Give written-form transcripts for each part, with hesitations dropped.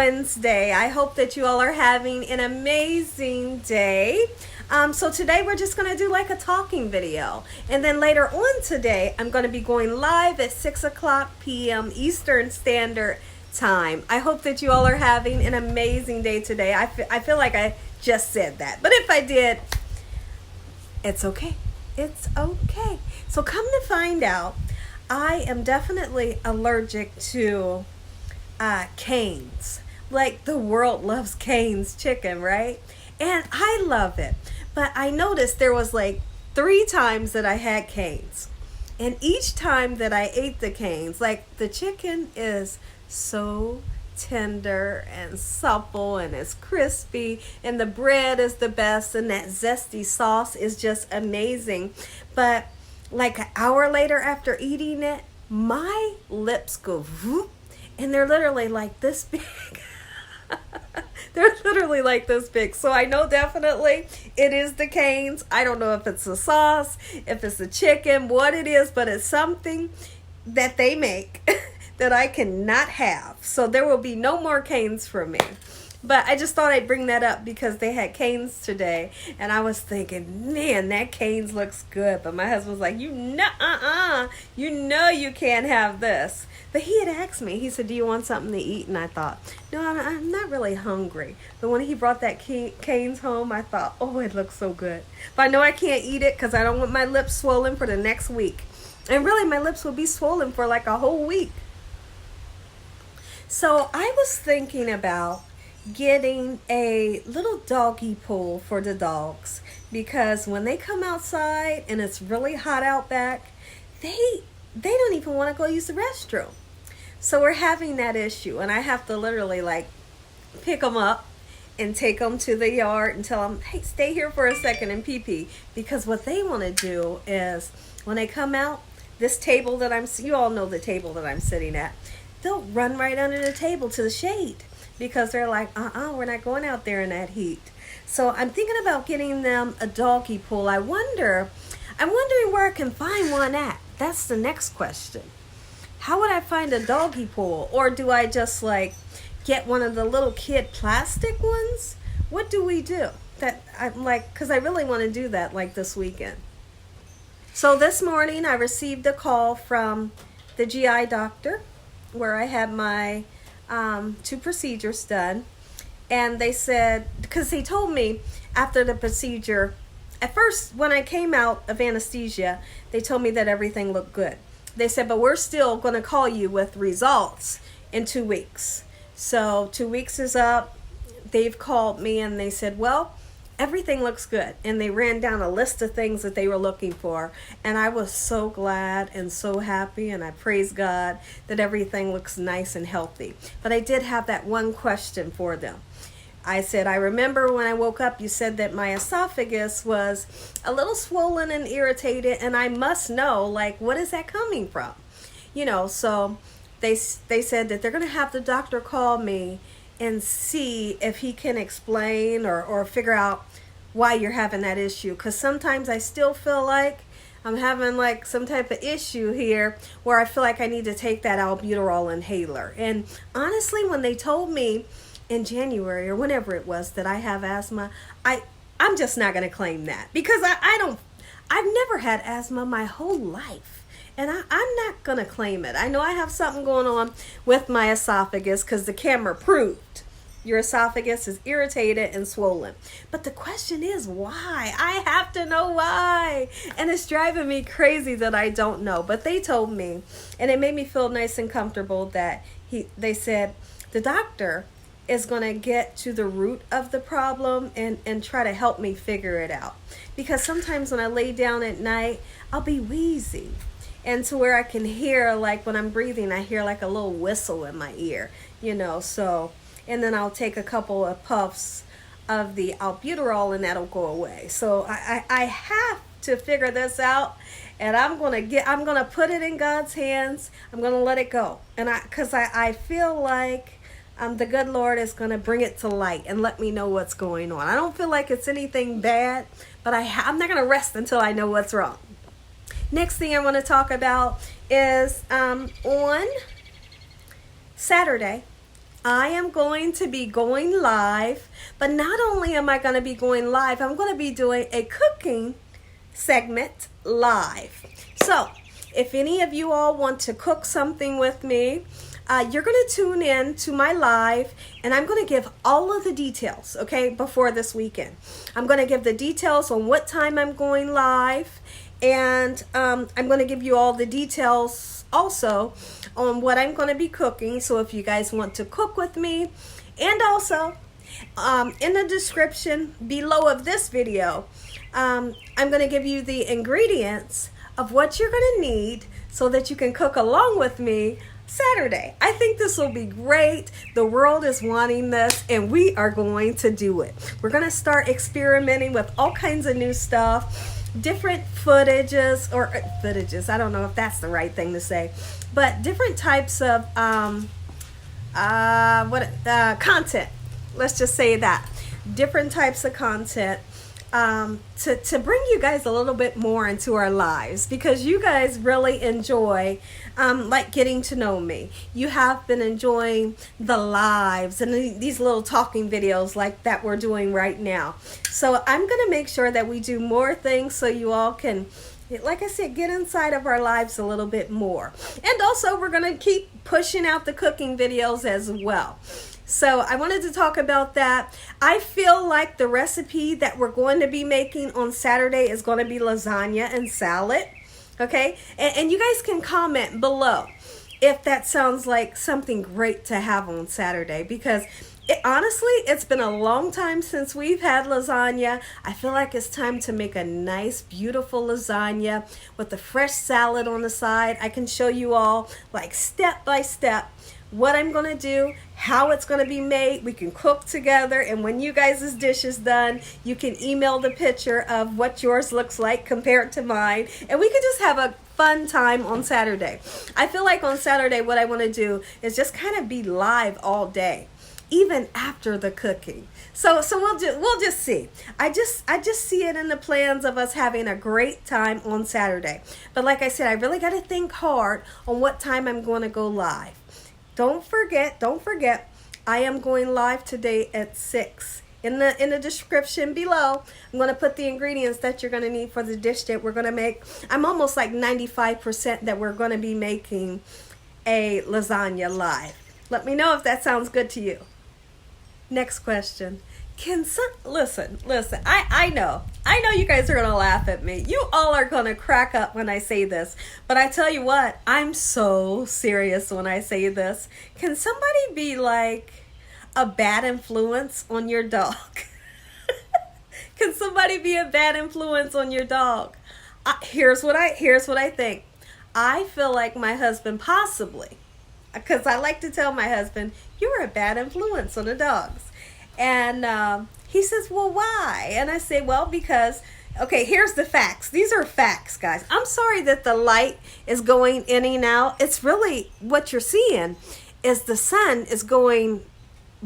Wednesday. I hope that you all are having an amazing day. So today we're just going to do like a talking video. And then later on today, I'm going to be going live at 6 o'clock p.m. Eastern Standard Time. I hope that you all are having an amazing day today. I feel like I just said that. But if I did, it's okay. It's okay. So come to find out, I am definitely allergic to Cane's. Like the world loves Cane's chicken, right? And I love it. But I noticed there was like 3 times that I had Cane's. And each time that I ate the Cane's, like the chicken is so tender and supple and it's crispy and the bread is the best and that zesty sauce is just amazing. But like an hour later after eating it, my lips go whoop, and they're literally like this big. They're literally like this big. So I know definitely it is the Cane's. I don't know if it's the sauce, if it's the chicken, what it is, but it's something that they make that I cannot have. So there will be no more Cane's for me. But I just thought I'd bring that up because they had Cane's today. And I was thinking, man, that Cane's looks good. But my husband was like, you know you can't have this. But he had asked me, he said, do you want something to eat? And I thought, no, I'm not really hungry. But when he brought that Cane's home, I thought, oh, it looks so good. But I know I can't eat it because I don't want my lips swollen for the next week. And really, my lips will be swollen for like a whole week. So I was thinking about getting a little doggy pool for the dogs, because when they come outside and it's really hot out back, they don't even want to go use the restroom. So we're having that issue, and I have to literally like pick them up and take them to the yard and tell them, hey, stay here for a second and pee-pee, because what they want to do is when they come out, this table that you all know the table that I'm sitting at, they'll run right under the table to the shade because they're like, we're not going out there in that heat. So I'm thinking about getting them a doggy pool. I'm wondering where I can find one at. That's the next question. How would I find a doggy pool? Or do I just like get one of the little kid plastic ones? What do we do? That I'm like, because I really want to do that like this weekend. So this morning I received a call from the GI doctor where I had my 2 procedures done. And they said, because he told me after the procedure, at first when I came out of anesthesia, they told me that everything looked good. They said, but we're still going to call you with results in 2 weeks. So 2 weeks is up. They've called me and they said, well, everything looks good. And they ran down a list of things that they were looking for. And I was so glad and so happy. And I praise God that everything looks nice and healthy. But I did have that one question for them. I said, I remember when I woke up, you said that my esophagus was a little swollen and irritated. And I must know, like, what is that coming from? You know, so they said that they're going to have the doctor call me and see if he can explain or figure out why you're having that issue. Because sometimes I still feel like I'm having like some type of issue here where I feel like I need to take that albuterol inhaler. And honestly, when they told me in January or whenever it was that I have asthma, I'm just not going to claim that. Because I've never had asthma my whole life. And I'm not going to claim it. I know I have something going on with my esophagus because the camera proved your esophagus is irritated and swollen. But the question is why? I have to know why. And it's driving me crazy that I don't know. But they told me, and it made me feel nice and comfortable that they said the doctor is going to get to the root of the problem and try to help me figure it out. Because sometimes when I lay down at night, I'll be wheezy. And to where I can hear, like when I'm breathing, I hear like a little whistle in my ear, you know, so, and then I'll take a couple of puffs of the albuterol and that'll go away. So I have to figure this out, and I'm going to put it in God's hands. I'm going to let it go. And because I feel like the good Lord is going to bring it to light and let me know what's going on. I don't feel like it's anything bad, but I'm not going to rest until I know what's wrong. Next thing I want to talk about is on Saturday, I am going to be going live, but not only am I going to be going live, I'm going to be doing a cooking segment live. So if any of you all want to cook something with me, you're going to tune in to my live, and I'm going to give all of the details, okay, before this weekend. I'm going to give the details on what time I'm going live, and I'm going to give you all the details also on what I'm going to be cooking. So if you guys want to cook with me, and also in the description below of this video, I'm going to give you the ingredients of what you're going to need so that you can cook along with me Saturday. I think this will be great. The world is wanting this, and we are going to do it. We're going to start experimenting with all kinds of new stuff, different footages, I don't know if that's the right thing to say, but different types of content. Let's just say that. Different types of content to bring you guys a little bit more into our lives, because you guys really enjoy like getting to know me. You have been enjoying the lives and these little talking videos like that we're doing right now. So I'm going to make sure that we do more things so you all can, like I said, get inside of our lives a little bit more. And also we're going to keep pushing out the cooking videos as well. So I wanted to talk about that. I feel like the recipe that we're going to be making on Saturday is going to be lasagna and salad. Okay? And you guys can comment below if that sounds like something great to have on Saturday, because honestly, it's been a long time since we've had lasagna. I feel like it's time to make a nice, beautiful lasagna with a fresh salad on the side. I can show you all like step by step what I'm going to do, how it's going to be made. We can cook together, and when you guys' dish is done, you can email the picture of what yours looks like compared to mine, and we can just have a fun time on Saturday. I feel like on Saturday what I want to do is just kind of be live all day, even after the cooking. So we'll just see. I just see it in the plans of us having a great time on Saturday. But like I said, I really got to think hard on what time I'm going to go live. Don't forget, I am going live today at 6. In the description below, I'm going to put the ingredients that you're going to need for the dish that we're going to make. I'm almost like 95% that we're going to be making a lasagna live. Let me know if that sounds good to you. Next question. Listen, I know you guys are going to laugh at me. You all are going to crack up when I say this. But I tell you what, I'm so serious when I say this. Can somebody be like a bad influence on your dog? Can somebody be a bad influence on your dog? Here's what I think. I feel like my husband possibly, because I like to tell my husband, you're a bad influence on the dogs. And he says, well, why? And I say, well, because, okay, here's the facts. These are facts, guys. I'm sorry that the light is going in and out. It's really what you're seeing is the sun is going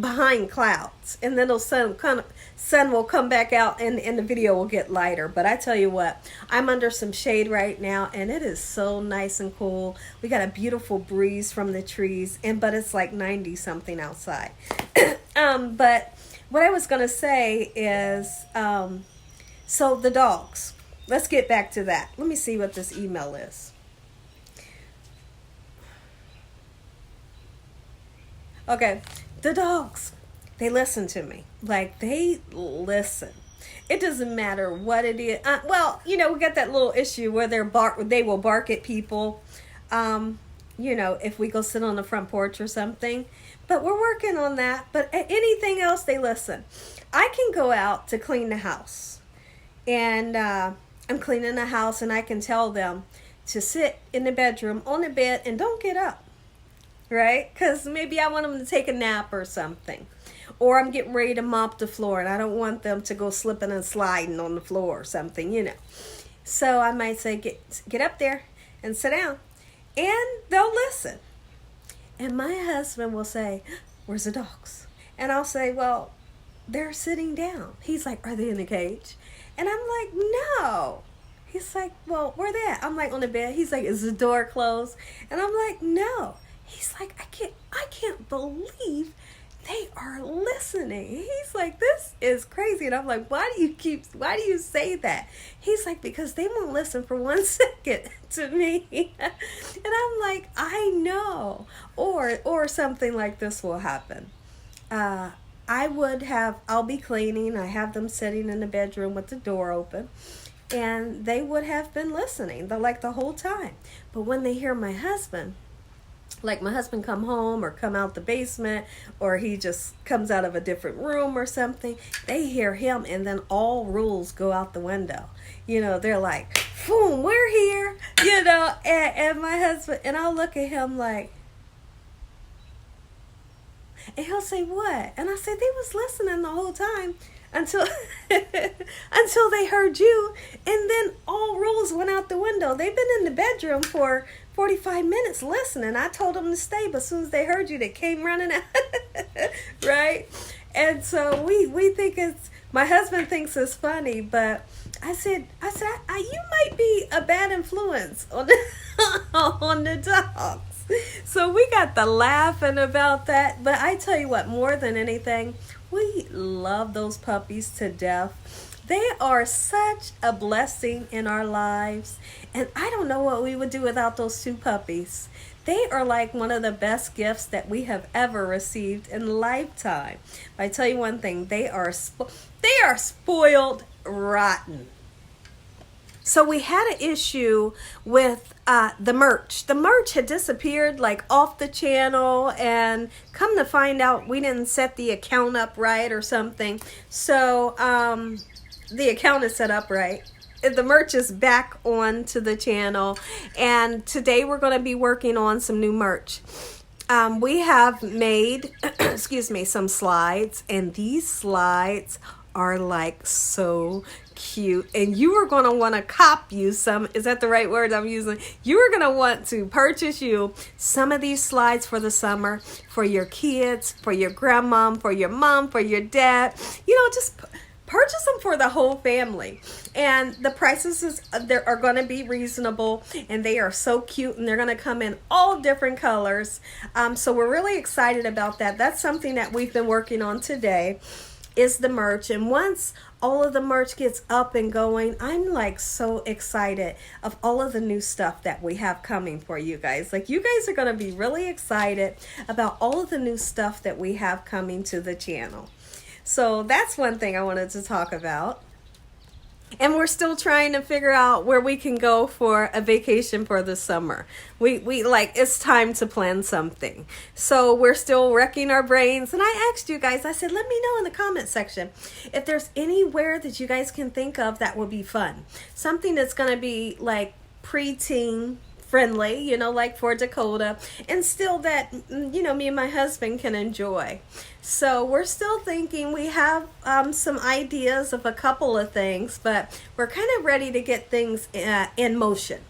behind clouds, and then the sun will come back out, and the video will get lighter. But I tell you what, I'm under some shade right now, and it is so nice and cool. We got a beautiful breeze from the trees, but it's like 90 something outside. But what I was going to say is, so the dogs, let's get back to that. Let me see what this email is. Okay, the dogs, they listen to me. Like, they listen. It doesn't matter what it is. Well, we got that little issue where they will bark at people, if we go sit on the front porch or something. But we're working on that. But anything else, they listen. I can go out to clean the house. And I'm cleaning the house, and I can tell them to sit in the bedroom on the bed and don't get up. Right? Because maybe I want them to take a nap or something. Or I'm getting ready to mop the floor, and I don't want them to go slipping and sliding on the floor or something, So I might say, get up there and sit down. And they'll listen. And my husband will say, where's the dogs? And I'll say, well, they're sitting down. He's like, are they in the cage? And I'm like, no. He's like, well, where they at? I'm like, on the bed. He's like, is the door closed? And I'm like, no. He's like, I can't believe they are listening. He's like, this is crazy. And I'm like, why do you say that? He's like, because they won't listen for 1 second to me. And I'm like, I know. Or something like this will happen. I'll be cleaning. I have them sitting in the bedroom with the door open. And they would have been listening the whole time. But when they hear my husband, like my husband come home or come out the basement, or he just comes out of a different room or something, they hear him and then all rules go out the window. They're like, boom, we're here, and my husband, and I'll look at him like, and he'll say, what? And I say, they was listening the whole time until until they heard you, and then all rules went out the window. They've been in the bedroom for 45 minutes listening. I told them to stay, but as soon as they heard you, they came running out. Right? And so we think my husband thinks it's funny, but I said, you might be a bad influence on on the dogs. So we got the laughing about that. But I tell you what, more than anything, we love those puppies to death. They are such a blessing in our lives. And I don't know what we would do without those 2 puppies. They are like one of the best gifts that we have ever received in lifetime. But I tell you one thing, they are spoiled rotten. So we had an issue with the merch. The merch had disappeared off the channel, and come to find out we didn't set the account up right or something. So the account is set up right. The merch is back onto the channel, and today we're going to be working on some new merch. We have made, some slides, and these slides are so cute, and you are going to want to cop you some. Is that the right word I'm using? You are going to want to purchase you some of these slides for the summer, for your kids, for your grandmom, for your mom, for your dad. Just purchase them for the whole family. And the prices are going to be reasonable, and they are so cute, and they're going to come in all different colors. So we're really excited about that. That's something that we've been working on today, is the merch. And once all of the merch gets up and going, I'm so excited of all of the new stuff that we have coming for you guys. You guys are going to be really excited about all of the new stuff that we have coming to the channel. So that's one thing I wanted to talk about. And we're still trying to figure out where we can go for a vacation for the summer. It's time to plan something. So we're still wrecking our brains. And I asked you guys, I said, let me know in the comment section if there's anywhere that you guys can think of that would be fun. Something that's going to be preteen friendly, for Dakota, and still that, me and my husband can enjoy. So we're still thinking. We have some ideas of a couple of things, but we're kind of ready to get things in motion.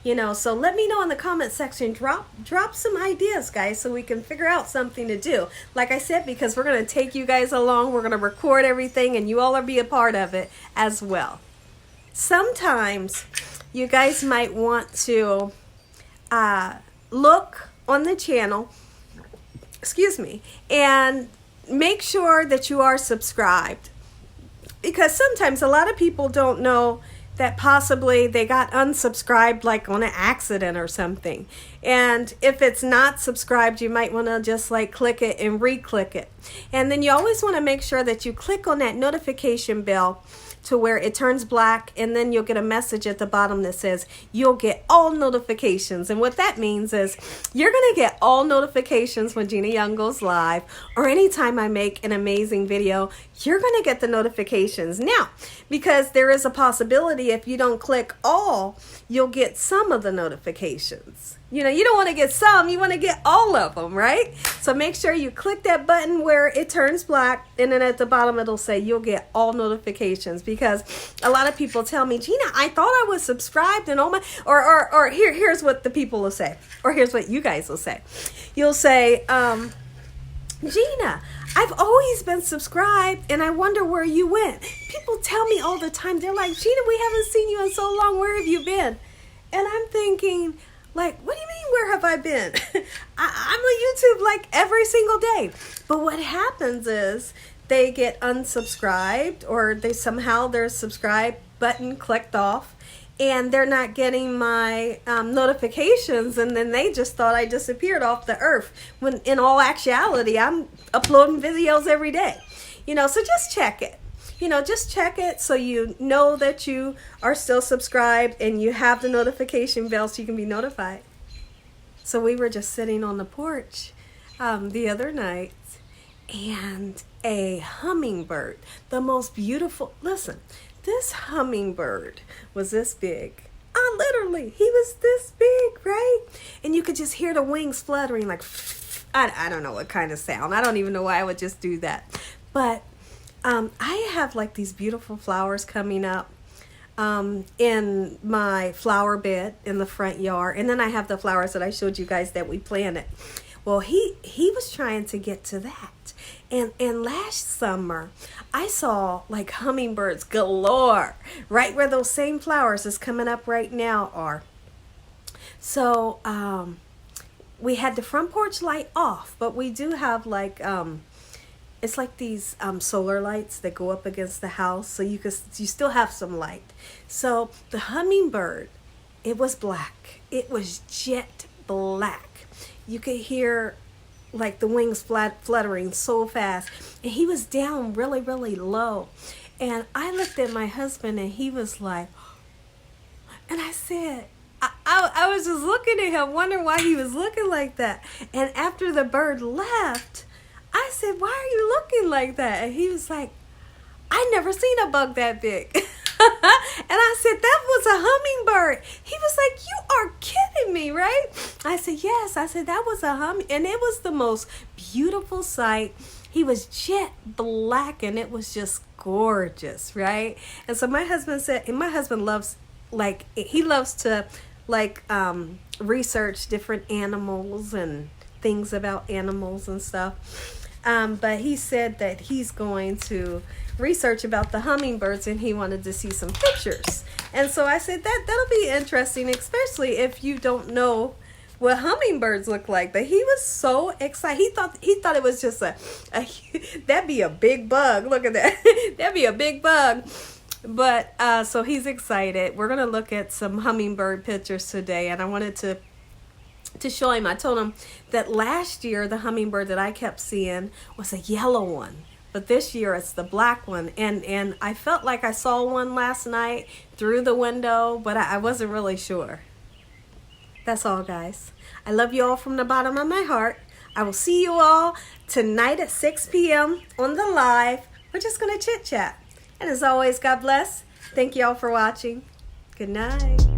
So let me know in the comment section, drop some ideas, guys, so we can figure out something to do. Like I said, because we're going to take you guys along, we're going to record everything, and you all are be a part of it as well. Sometimes you guys might want to look on the channel, and make sure that you are subscribed, because sometimes a lot of people don't know that possibly they got unsubscribed on an accident or something. And if it's not subscribed, you might want to just click it and re-click it. And then you always want to make sure that you click on that notification bell to where it turns black, and then you'll get a message at the bottom that says you'll get all notifications. And what that means is you're going to get all notifications when Gina Young goes live, or anytime I make an amazing video, you're going to get the notifications. Now, because there is a possibility if you don't click all, you'll get some of the notifications. You don't want to get some, you want to get all of them, right? So make sure you click that button where it turns black, and then at the bottom it'll say you'll get all notifications. Because a lot of people tell me, Gina, I thought I was subscribed, and or here's what the people will say, or here's what you guys will say. You'll say, Gina, I've always been subscribed, and I wonder where you went. People tell me all the time, they're like, Gina, we haven't seen you in so long, where have you been? And I'm thinking, what do you mean, where have I been? I'm on YouTube every single day. But what happens is they get unsubscribed, or their subscribe button clicked off, and they're not getting my notifications, and then they just thought I disappeared off the earth, when in all actuality I'm uploading videos every day. So just check it. Just check it so you know that you are still subscribed and you have the notification bell so you can be notified. So we were just sitting on the porch the other night, and a hummingbird, the most beautiful, listen, this hummingbird was this big. Literally, he was this big, right? And you could just hear the wings fluttering, like, I don't know what kind of sound. I don't even know why I would just do that. But I have like these beautiful flowers coming up in my flower bed in the front yard. And then I have the flowers that I showed you guys that we planted. Well, he was trying to get to that. And last summer, I saw like hummingbirds galore right where those same flowers is coming up right now are. So we had the front porch light off, but we do have like it's like these solar lights that go up against the house, so you still have some light. So the hummingbird, it was black. It was jet black. You could hear like the wings fluttering so fast, and he was down really, really low. And I looked at my husband, and he was like, and I said, I was just looking at him, wondering why he was looking like that. And after the bird left, I said, why are you looking like that? And he was like, I never seen a bug that big. And I said, that was a hummingbird. He was like, you are kidding me, right? I said, yes. I said, that was a and it was the most beautiful sight. He was jet black, and it was just gorgeous, right? And so my husband said, and my husband loves, like, he loves to, like, research different animals and things about animals and stuff. But he said that he's going to research about the hummingbirds, and he wanted to see some pictures. And so I said that'll be interesting, especially if you don't know what hummingbirds look like. But he was so excited. He thought it was just that'd be a big bug. Look at that. That'd be a big bug. But so he's excited. We're gonna look at some hummingbird pictures today, and I wanted to show him. I told him that last year the hummingbird that I kept seeing was a yellow one, but this year it's the black one. And I felt like I saw one last night through the window, but I wasn't really sure. That's all, guys. I love you all from the bottom of my heart. I will see you all tonight at 6 p.m. on the live. We're just going to chit chat. And as always, God bless. Thank you all for watching. Good night.